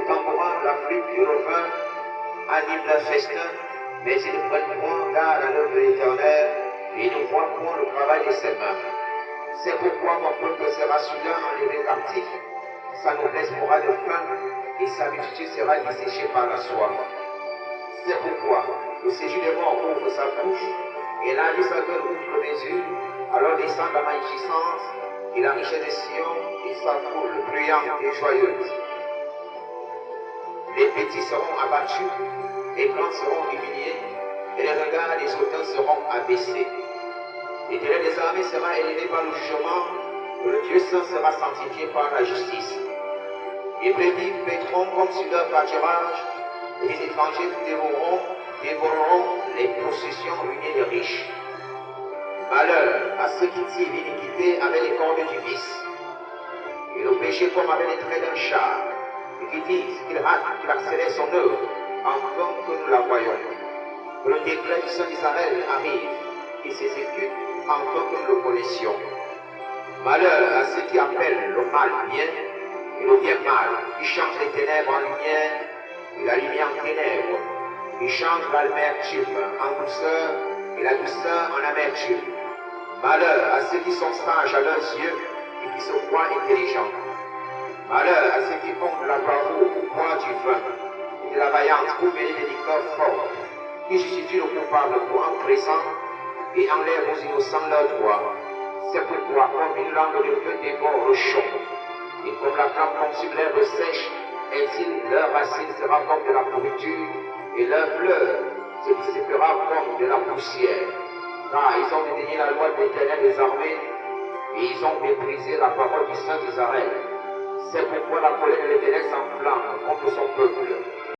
tambourin, la flûte et le vin animent le festin, mais ils ne prennent point garde à l'œuvre de l'Éternel et ne voient point le travail de ses mains. C'est pourquoi mon peuple sera soudain enlevé captif, sa noblesse mourra de faim et sa multitude sera desséchée par la soif. C'est pourquoi le séjour des morts ouvre sa bouche et la vie sa gueule outre mesure, alors descend la magnificence et la richesse des Sion et sa foule bruyante et joyeuse. Les petits seront abattus, les grands seront humiliés, et les regards des auteurs seront abaissés. L'Éternel des armées sera élevé par le jugement, et le Dieu saint sera sanctifié par la justice. Les brebis paîtront comme sur leur pâturage, et les étrangers dévoreront les possessions ruinées des riches. Malheur à ceux qui tirent l'iniquité avec les cordes du vice, et le péché comme avec les traits d'un char, et qui disent qu'il hâte qu'il accélère son œuvre, enfin que nous la voyons. Que le décret du Saint d'Israël arrive et s'exécute enfin que nous le connaissions. Malheur à ceux qui appellent le mal bien et le bien mal, qui changent les ténèbres en lumière et la lumière en ténèbres, qui changent l'amertume en douceur et la douceur en amertume. Malheur à ceux qui sont sages à leurs yeux et qui se croient intelligents. Malheur à ceux qui font de la bravoure pour boire du vin et de la vaillance pour mêler des liqueurs fortes, qui justifient le coupable pour un présent et enlèvent aux innocents leurs droits. C'est pourquoi, comme une langue de feu dévore le champ, et comme la flamme consume l'herbe sèche, ainsi leur racine sera comme de la pourriture, et leur fleur se dissipera comme de la poussière. Car ils ont dédaigné la loi de l'Éternel des armées, et ils ont méprisé la parole du Saint d'Israël. C'est pourquoi la colère de l'Éternel